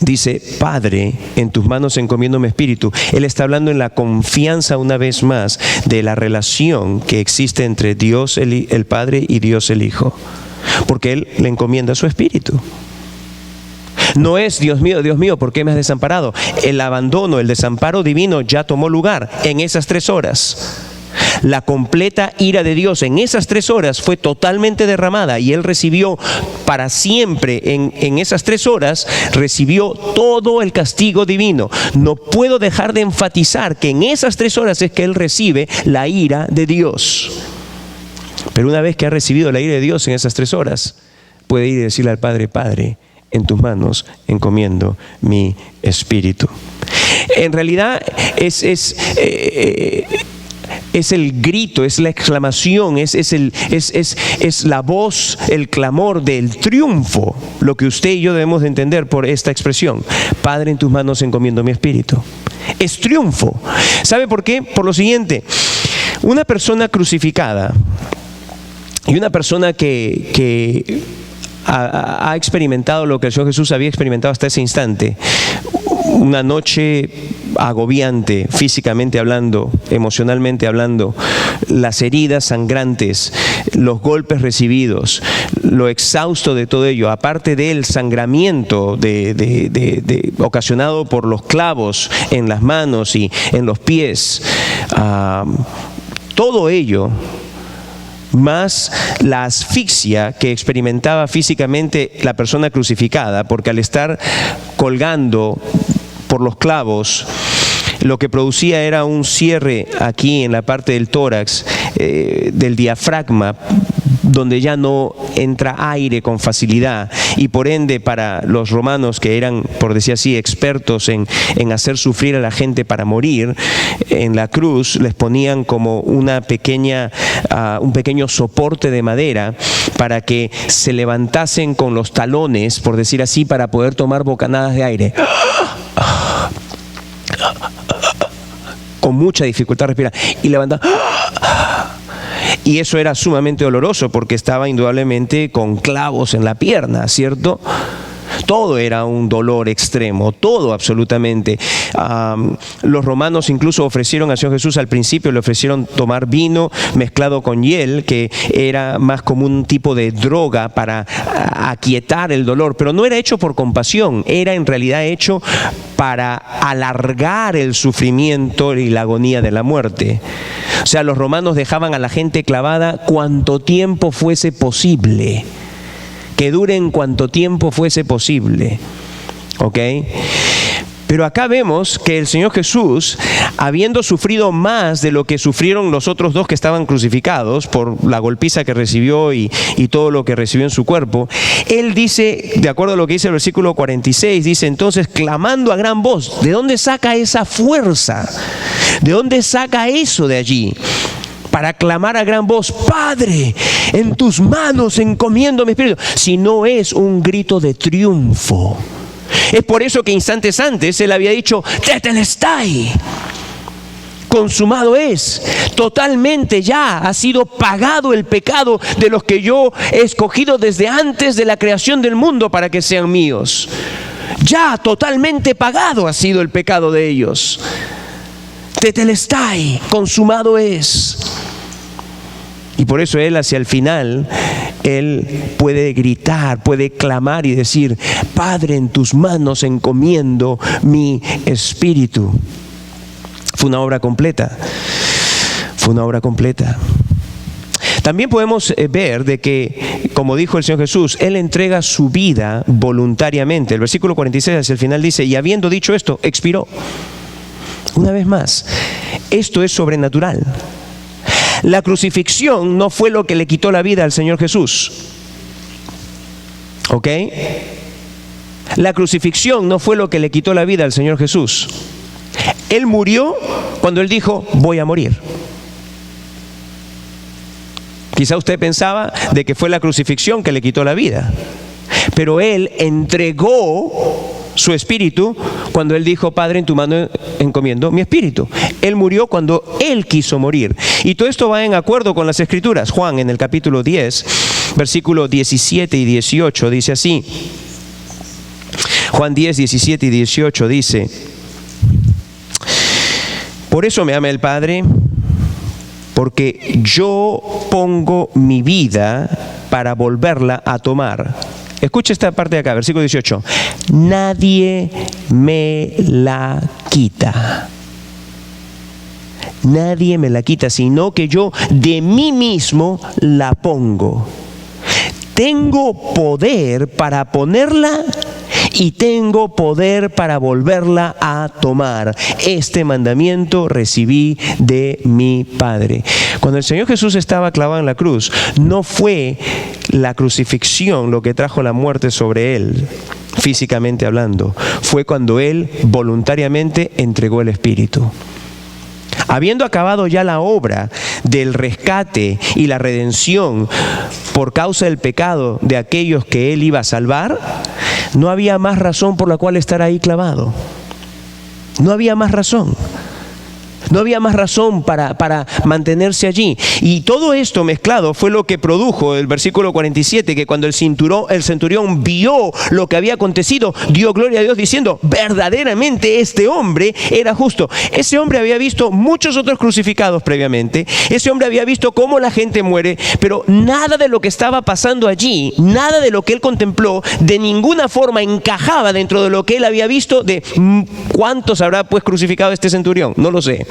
dice: Padre, en tus manos encomiendo mi espíritu, Él está hablando en la confianza una vez más de la relación que existe entre Dios el Padre y Dios el Hijo, porque Él le encomienda su espíritu. No es: Dios mío, ¿por qué me has desamparado? El abandono, el desamparo divino ya tomó lugar en esas 3 horas. La completa ira de Dios en esas 3 horas fue totalmente derramada y Él recibió para siempre, en esas 3 horas, recibió todo el castigo divino. No puedo dejar de enfatizar que en esas 3 horas es que Él recibe la ira de Dios. Pero una vez que ha recibido la ira de Dios en esas 3 horas, puede ir y decirle al Padre: Padre, en tus manos encomiendo mi espíritu. En realidad es el grito, es la exclamación, es la voz, el clamor del triunfo, lo que usted y yo debemos de entender por esta expresión: Padre, en tus manos encomiendo mi espíritu. Es triunfo. ¿Sabe por qué? Por lo siguiente: una persona crucificada y una persona que ha experimentado lo que el Señor Jesús había experimentado hasta ese instante, una noche agobiante, físicamente hablando, emocionalmente hablando, las heridas sangrantes, los golpes recibidos, lo exhausto de todo ello, aparte del sangramiento ocasionado por los clavos en las manos y en los pies, todo ello, más la asfixia que experimentaba físicamente la persona crucificada, porque al estar colgando por los clavos, lo que producía era un cierre aquí en la parte del tórax, del diafragma, donde ya no entra aire con facilidad, y por ende para los romanos, que eran, por decir así, expertos en hacer sufrir a la gente para morir, en la cruz les ponían como un pequeño soporte de madera para que se levantasen con los talones, por decir así, para poder tomar bocanadas de aire. Con mucha dificultad respirar y levantar. Y eso era sumamente doloroso porque estaba indudablemente con clavos en la pierna, ¿cierto? Todo era un dolor extremo, todo absolutamente. Los romanos incluso ofrecieron al Señor Jesús, al principio le ofrecieron tomar vino mezclado con hiel, que era más como un tipo de droga para aquietar el dolor, pero no era hecho por compasión, era en realidad hecho para alargar el sufrimiento y la agonía de la muerte. O sea, los romanos dejaban a la gente clavada cuanto tiempo fuese posible, que duren cuanto tiempo fuese posible, ¿ok? Pero acá vemos que el Señor Jesús, habiendo sufrido más de lo que sufrieron los otros dos que estaban crucificados por la golpiza que recibió y todo lo que recibió en su cuerpo, Él dice, de acuerdo a lo que dice el versículo 46, dice entonces, clamando a gran voz. ¿De dónde saca esa fuerza? ¿De dónde saca eso de allí? Para clamar a gran voz, Padre, en tus manos encomiendo mi espíritu. Si no es un grito de triunfo. Es por eso que instantes antes Él había dicho, Tetelestai, consumado es, totalmente ya ha sido pagado el pecado de los que yo he escogido desde antes de la creación del mundo para que sean míos. Ya totalmente pagado ha sido el pecado de ellos. Tetelestai, consumado es. Y por eso Él hacia el final, Él puede gritar, puede clamar y decir, Padre, en tus manos encomiendo mi espíritu. Fue una obra completa. Fue una obra completa. También podemos ver de que, como dijo el Señor Jesús, Él entrega su vida voluntariamente. El versículo 46 hacia el final dice, y habiendo dicho esto, expiró. Una vez más, esto es sobrenatural. La crucifixión no fue lo que le quitó la vida al Señor Jesús. ¿Ok? La crucifixión no fue lo que le quitó la vida al Señor Jesús. Él murió cuando Él dijo, voy a morir. Quizá usted pensaba de que fue la crucifixión que le quitó la vida. Pero Él entregó su espíritu cuando Él dijo, Padre, en tu mano encomiendo mi espíritu. Él murió cuando Él quiso morir. Y todo esto va en acuerdo con las Escrituras. Juan en el capítulo 10, versículos 17 y 18 dice así. Juan 10, 17 y 18 dice, por eso me ama el Padre, porque yo pongo mi vida para volverla a tomar. Escucha esta parte de acá, versículo 18. Nadie me la quita. Nadie me la quita, sino que yo de mí mismo la pongo. Tengo poder para ponerla y tengo poder para volverla a tomar. Este mandamiento recibí de mi Padre. Cuando el Señor Jesús estaba clavado en la cruz, no fue la crucifixión lo que trajo la muerte sobre Él, físicamente hablando. Fue cuando Él voluntariamente entregó el Espíritu. Habiendo acabado ya la obra del rescate y la redención por causa del pecado de aquellos que Él iba a salvar, no había más razón por la cual estar ahí clavado. No había más razón. No había más razón para mantenerse allí. Y todo esto mezclado fue lo que produjo el versículo 47, que cuando el centurión vio lo que había acontecido, dio gloria a Dios diciendo, verdaderamente este hombre era justo. Ese hombre había visto muchos otros crucificados previamente. Ese hombre había visto cómo la gente muere, pero nada de lo que estaba pasando allí, nada de lo que él contempló, de ninguna forma encajaba dentro de lo que él había visto de cuántos habrá pues crucificado este centurión. No lo sé.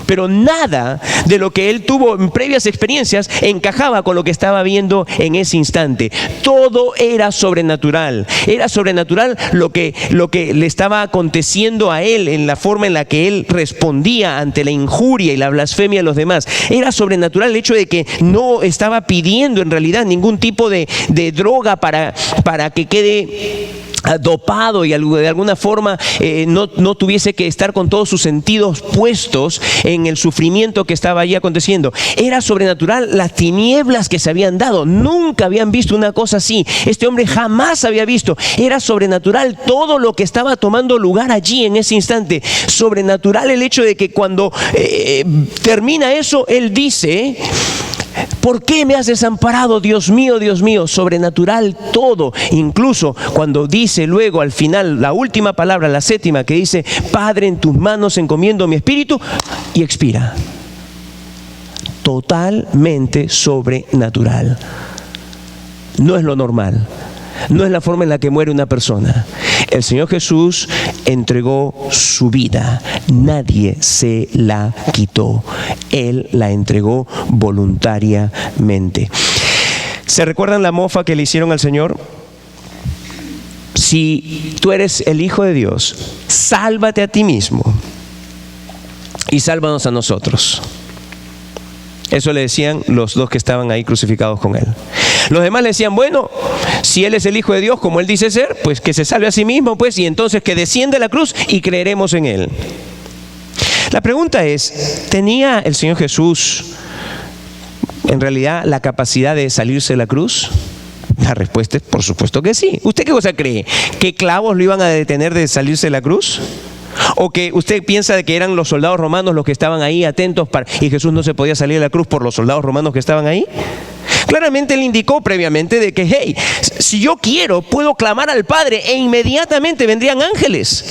Pero nada de lo que él tuvo en previas experiencias encajaba con lo que estaba viendo en ese instante. Todo era sobrenatural. Era sobrenatural lo que le estaba aconteciendo a él, en la forma en la que él respondía ante la injuria y la blasfemia de los demás. Era sobrenatural el hecho de que no estaba pidiendo en realidad ningún tipo de droga para que quede dopado y de alguna forma no tuviese que estar con todos sus sentidos puestos en el sufrimiento que estaba allí aconteciendo. Era sobrenatural las tinieblas que se habían dado. Nunca habían visto una cosa así. Este hombre jamás había visto. Era sobrenatural todo lo que estaba tomando lugar allí en ese instante. Sobrenatural el hecho de que cuando termina eso, él dice, ¿Por qué me has desamparado, Dios mío, Dios mío? Sobrenatural todo. Incluso cuando dice luego al final, la última palabra, la séptima, que dice, Padre, en tus manos encomiendo mi espíritu, y expira. Totalmente sobrenatural. No es lo normal. No es la forma en la que muere una persona. El Señor Jesús entregó su vida. Nadie se la quitó. Él la entregó voluntariamente. ¿Se recuerdan la mofa que le hicieron al Señor? Si tú eres el Hijo de Dios, sálvate a ti mismo y sálvanos a nosotros. Eso le decían los dos que estaban ahí crucificados con él. Los demás le decían, bueno, si él es el Hijo de Dios, como él dice ser, pues que se salve a sí mismo, pues, y entonces que desciende a la cruz y creeremos en él. La pregunta es, ¿tenía el Señor Jesús en realidad la capacidad de salirse de la cruz? La respuesta es, por supuesto que sí. ¿Usted qué cosa cree? ¿Que clavos lo iban a detener de salirse de la cruz? ¿O que usted piensa de que eran los soldados romanos los que estaban ahí atentos y Jesús no se podía salir de la cruz por los soldados romanos que estaban ahí? Claramente él indicó previamente de que, hey, si yo quiero, puedo clamar al Padre e inmediatamente vendrían ángeles.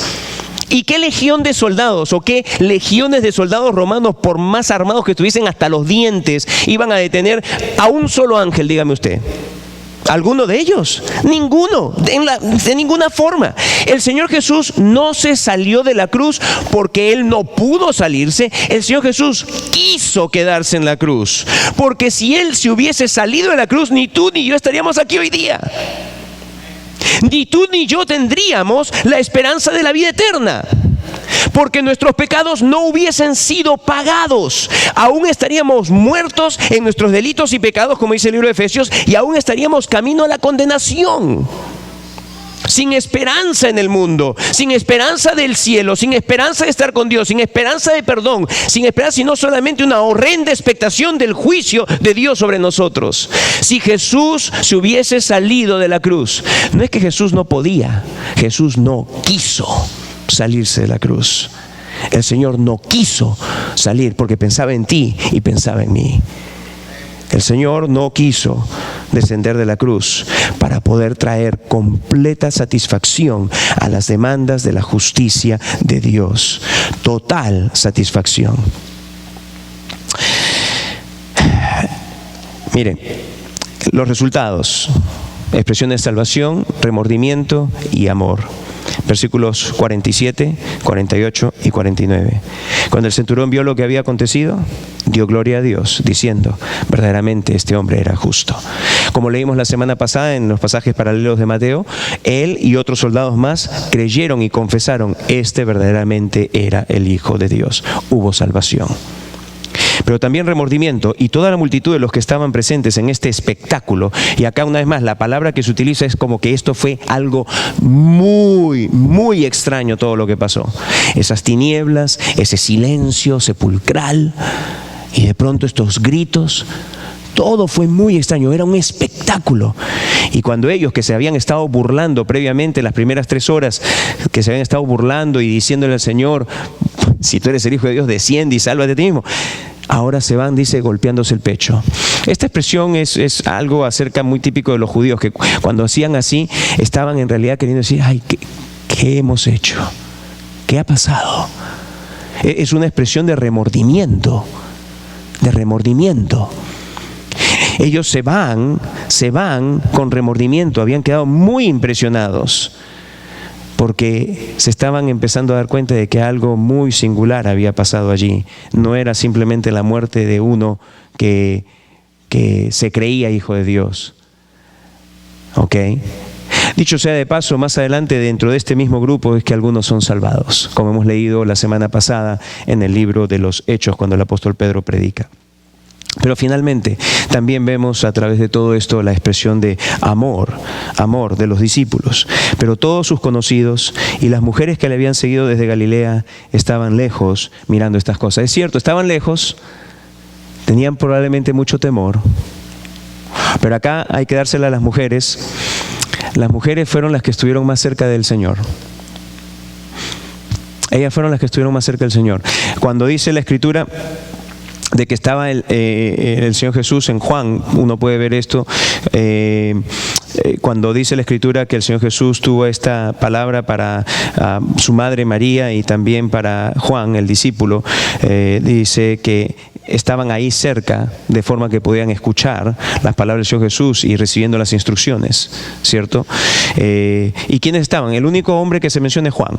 ¿Y qué legión de soldados o qué legiones de soldados romanos, por más armados que estuviesen hasta los dientes, iban a detener a un solo ángel, dígame usted? ¿Alguno de ellos? Ninguno, de ninguna forma. El Señor Jesús no se salió de la cruz porque Él no pudo salirse. El Señor Jesús quiso quedarse en la cruz. Porque si Él se hubiese salido de la cruz, ni tú ni yo estaríamos aquí hoy día. Ni tú ni yo tendríamos la esperanza de la vida eterna. Porque nuestros pecados no hubiesen sido pagados. Aún estaríamos muertos en nuestros delitos y pecados, como dice el libro de Efesios, y aún estaríamos camino a la condenación. Sin esperanza en el mundo, sin esperanza del cielo, sin esperanza de estar con Dios, sin esperanza de perdón, sin esperanza, sino solamente una horrenda expectación del juicio de Dios sobre nosotros. Si Jesús se hubiese salido de la cruz, no es que Jesús no podía, Jesús no quiso salirse de la cruz. El Señor no quiso salir porque pensaba en ti y pensaba en mí. El Señor no quiso descender de la cruz para poder traer completa satisfacción a las demandas de la justicia de Dios. Total satisfacción. Miren, los resultados: expresiones de salvación, remordimiento y amor. Versículos 47, 48 y 49. Cuando el centurión vio lo que había acontecido, dio gloria a Dios, diciendo, verdaderamente este hombre era justo. Como leímos la semana pasada en los pasajes paralelos de Mateo, él y otros soldados más creyeron y confesaron, este verdaderamente era el Hijo de Dios. Hubo salvación. Pero también remordimiento, y toda la multitud de los que estaban presentes en este espectáculo. Y acá una vez más la palabra que se utiliza es como que esto fue algo muy, muy extraño, todo lo que pasó. Esas tinieblas, ese silencio sepulcral, y de pronto estos gritos. Todo fue muy extraño, era un espectáculo. Y cuando ellos, que se habían estado burlando previamente las primeras 3 horas, que se habían estado burlando y diciéndole al Señor, si tú eres el Hijo de Dios, desciende y sálvate a ti mismo, ahora se van, dice, golpeándose el pecho. Esta expresión es algo acerca muy típico de los judíos, que cuando hacían así, estaban en realidad queriendo decir, ay, ¿qué hemos hecho? ¿Qué ha pasado? Es una expresión de remordimiento, de remordimiento. Ellos se van con remordimiento, habían quedado muy impresionados porque se estaban empezando a dar cuenta de que algo muy singular había pasado allí. No era simplemente la muerte de uno que se creía hijo de Dios. ¿Ok? Dicho sea de paso, más adelante dentro de este mismo grupo es que algunos son salvados, como hemos leído la semana pasada en el libro de los Hechos cuando el apóstol Pedro predica. Pero finalmente también vemos a través de todo esto la expresión de amor de los discípulos. Pero todos sus conocidos y las mujeres que le habían seguido desde Galilea estaban lejos mirando estas cosas. Es cierto, estaban lejos, tenían probablemente mucho temor. Pero acá hay que dársela a las mujeres. Las mujeres fueron las que estuvieron más cerca del Señor. Ellas fueron las que estuvieron más cerca del Señor. Cuando dice la Escritura de que estaba el Señor Jesús en Juan. Uno puede ver esto cuando dice la Escritura que el Señor Jesús tuvo esta palabra para su madre María y también para Juan, el discípulo. Dice que estaban ahí cerca, de forma que podían escuchar las palabras del Señor Jesús y recibiendo las instrucciones, ¿cierto? ¿Y quiénes estaban? El único hombre que se menciona es Juan,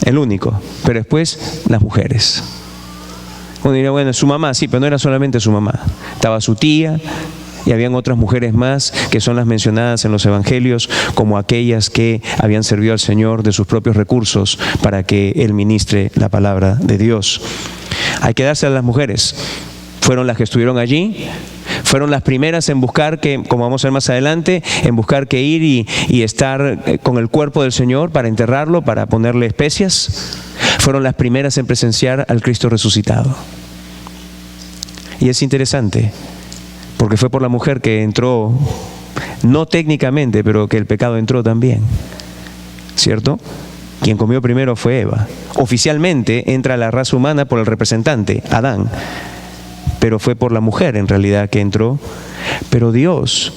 el único, pero después las mujeres. Uno diría, bueno, su mamá, sí, pero no era solamente su mamá. Estaba su tía y habían otras mujeres más que son las mencionadas en los evangelios como aquellas que habían servido al Señor de sus propios recursos para que Él ministre la palabra de Dios. Hay que darse a las mujeres. Fueron las que estuvieron allí. Fueron las primeras en buscar que, como vamos a ver más adelante, en buscar que ir y estar con el cuerpo del Señor para enterrarlo, para ponerle especias. Fueron las primeras en presenciar al Cristo resucitado. Y es interesante, porque fue por la mujer que entró, no técnicamente, pero que el pecado entró también, ¿cierto? Quien comió primero fue Eva. Oficialmente entra la raza humana por el representante, Adán, pero fue por la mujer en realidad que entró. Pero Dios,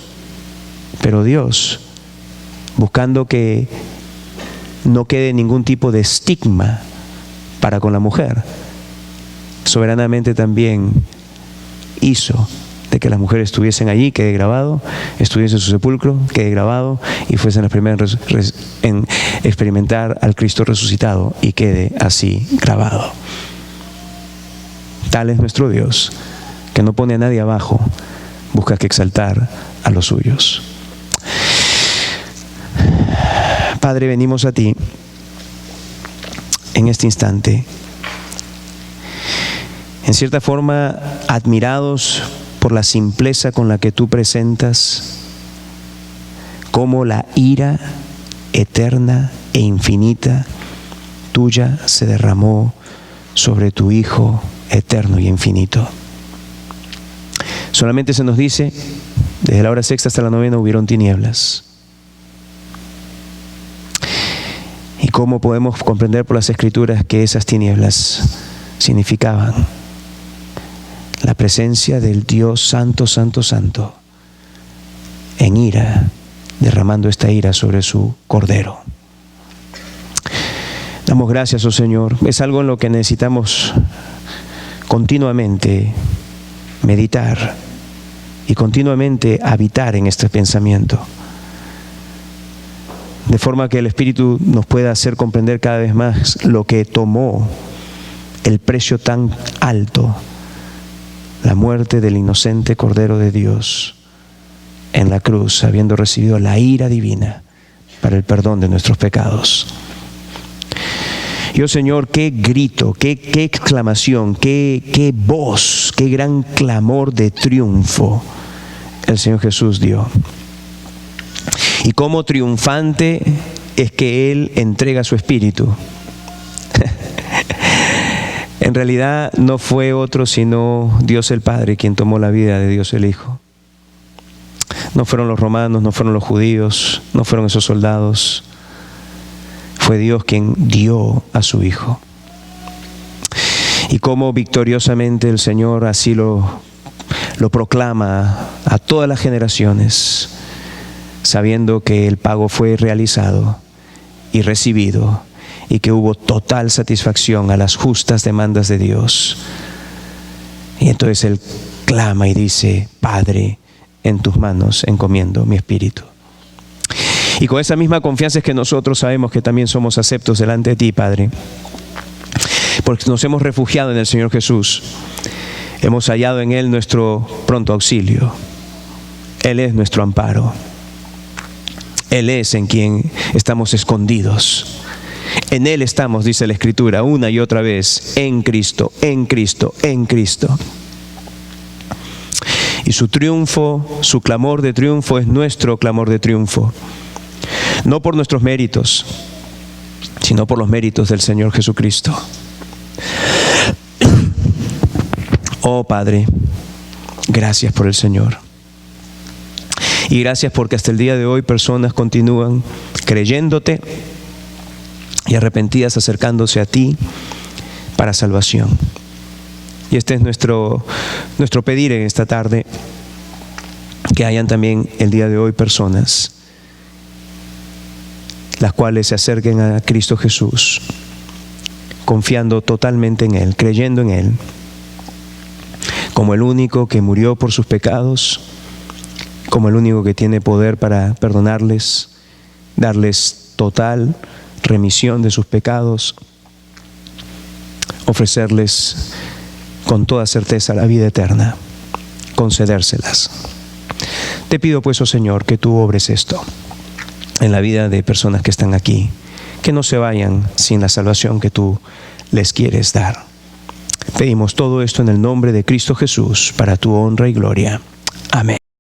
buscando que no quede ningún tipo de estigma para con la mujer, soberanamente también hizo de que las mujeres estuviesen allí, quede grabado, estuviesen en su sepulcro, quede grabado, y fuesen las primeras en experimentar al Cristo resucitado, y quede así grabado. Tal es nuestro Dios, que no pone a nadie abajo, busca que exaltar a los suyos. Padre, venimos a ti en este instante, en cierta forma admirados por la simpleza con la que tú presentas cómo la ira eterna e infinita tuya se derramó sobre tu Hijo eterno y infinito. Solamente se nos dice, desde la hora sexta hasta la novena hubieron tinieblas. ¿Y cómo podemos comprender por las Escrituras que esas tinieblas significaban la presencia del Dios santo, santo, santo, en ira, derramando esta ira sobre su Cordero? Damos gracias, oh Señor. Es algo en lo que necesitamos continuamente meditar y continuamente habitar en este pensamiento, de forma que el Espíritu nos pueda hacer comprender cada vez más lo que tomó el precio tan alto, la muerte del inocente Cordero de Dios en la cruz, habiendo recibido la ira divina para el perdón de nuestros pecados. Y oh Señor, qué grito, qué exclamación, qué voz, qué gran clamor de triunfo el Señor Jesús dio. Y cómo triunfante es que Él entrega su Espíritu. En realidad no fue otro sino Dios el Padre quien tomó la vida de Dios el Hijo. No fueron los romanos, no fueron los judíos, no fueron esos soldados. Fue Dios quien dio a su Hijo. Y cómo victoriosamente el Señor así lo proclama a todas las generaciones, sabiendo que el pago fue realizado y recibido, y que hubo total satisfacción a las justas demandas de Dios. Y entonces Él clama y dice: Padre, en tus manos encomiendo mi espíritu. Y con esa misma confianza es que nosotros sabemos que también somos aceptos delante de ti, Padre, porque nos hemos refugiado en el Señor Jesús. Hemos hallado en Él nuestro pronto auxilio. Él es nuestro amparo. Él es en quien estamos escondidos. En Él estamos, dice la Escritura, una y otra vez, en Cristo, en Cristo, en Cristo. Y su triunfo, su clamor de triunfo es nuestro clamor de triunfo. No por nuestros méritos, sino por los méritos del Señor Jesucristo. Oh Padre, gracias por el Señor. Y gracias porque hasta el día de hoy personas continúan creyéndote y arrepentidas acercándose a ti para salvación. Y este es nuestro pedir en esta tarde, que hayan también el día de hoy personas las cuales se acerquen a Cristo Jesús, confiando totalmente en Él, creyendo en Él, como el único que murió por sus pecados, como el único que tiene poder para perdonarles, darles total remisión de sus pecados, ofrecerles con toda certeza la vida eterna, concedérselas. Te pido pues, oh Señor, que tú obres esto en la vida de personas que están aquí, que no se vayan sin la salvación que tú les quieres dar. Pedimos todo esto en el nombre de Cristo Jesús, para tu honra y gloria.